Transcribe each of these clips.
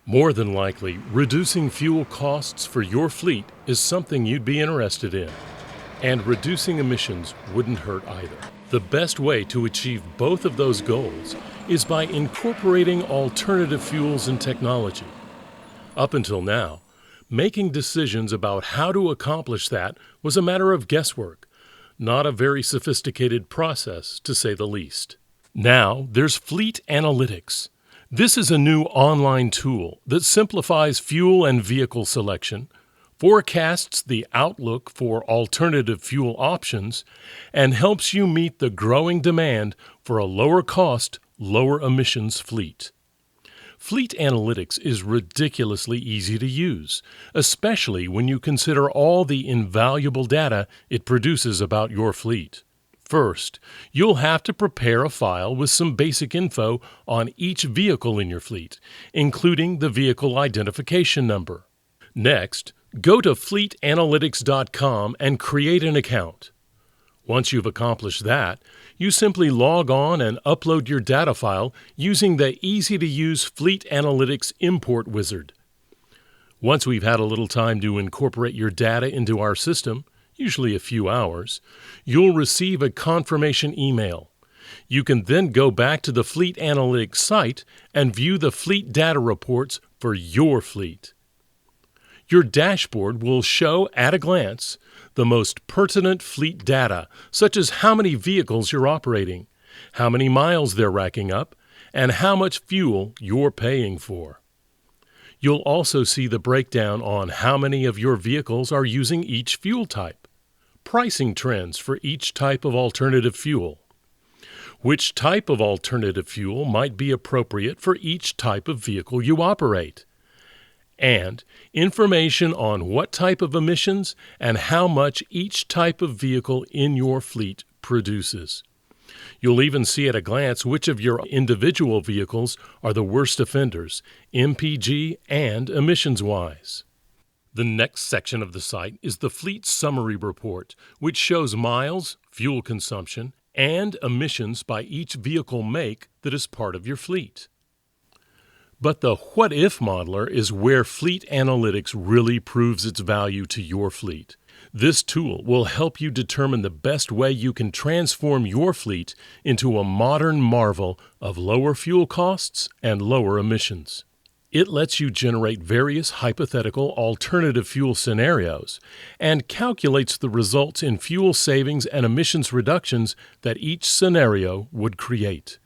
More than likely, reducing fuel costs for your fleet is something you'd be interested in. And reducing emissions wouldn't hurt either. The best way to achieve both of those goals is by incorporating alternative fuels and technology. Up until now, making decisions about how to accomplish that was a matter of guesswork, not a very sophisticated process, to say the least. Now there's FleetAnalytix. This is a new online tool that simplifies fuel and vehicle selection, forecasts the outlook for alternative fuel options, and helps you meet the growing demand for a lower-cost, lower-emissions fleet. FleetAnalytix is ridiculously easy to use, especially when you consider all the invaluable data it produces about your fleet. First, you'll have to prepare a file with some basic info on each vehicle in your fleet, including the vehicle identification number. Next, go to FleetAnalytix.com and create an account. Once you've accomplished that, you simply log on and upload your data file using the easy-to-use FleetAnalytix import wizard. Once we've had a little time to incorporate your data into our system, usually a few hours, you'll receive a confirmation email. You can then go back to the FleetAnalytix site and view the fleet data reports for your fleet. Your dashboard will show at a glance the most pertinent fleet data, such as how many vehicles you're operating, how many miles they're racking up, and how much fuel you're paying for. You'll also see the breakdown on how many of your vehicles are using each fuel type, pricing trends for each type of alternative fuel, which type of alternative fuel might be appropriate for each type of vehicle you operate, and information on what type of emissions and how much each type of vehicle in your fleet produces. You'll even see at a glance which of your individual vehicles are the worst offenders, MPG and emissions-wise. The next section of the site is the Fleet Summary Report, which shows miles, fuel consumption, and emissions by each vehicle make that is part of your fleet. But the what-if modeler is where FleetAnalytix really proves its value to your fleet. This tool will help you determine the best way you can transform your fleet into a modern marvel of lower fuel costs and lower emissions. It lets you generate various hypothetical alternative fuel scenarios and calculates the results in fuel savings and emissions reductions that each scenario would create.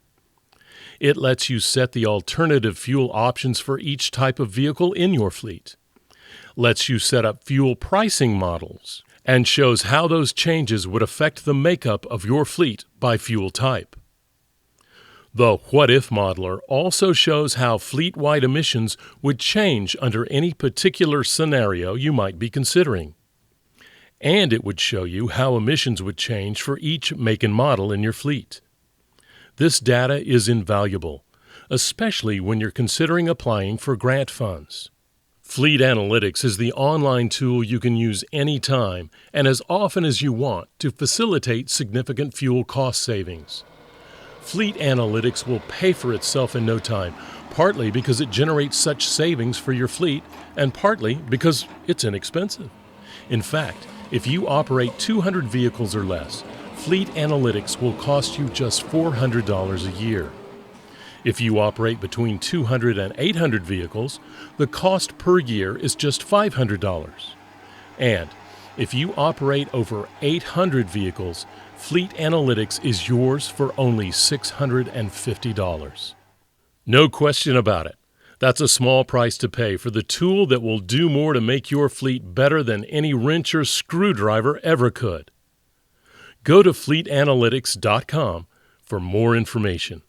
It lets you set the alternative fuel options for each type of vehicle in your fleet, lets you set up fuel pricing models, and shows how those changes would affect the makeup of your fleet by fuel type. The what-if modeler also shows how fleet-wide emissions would change under any particular scenario you might be considering. And it would show you how emissions would change for each make and model in your fleet. This data is invaluable, especially when you're considering applying for grant funds. FleetAnalytix is the online tool you can use anytime and as often as you want to facilitate significant fuel cost savings. FleetAnalytix will pay for itself in no time, partly because it generates such savings for your fleet and partly because it's inexpensive. In fact, if you operate 200 vehicles or less, FleetAnalytix will cost you just $400 a year. If you operate between 200 and 800 vehicles, the cost per year is just $500. And if you operate over 800 vehicles, FleetAnalytix is yours for only $650. No question about it. That's a small price to pay for the tool that will do more to make your fleet better than any wrench or screwdriver ever could. Go to FleetAnalytix.com for more information.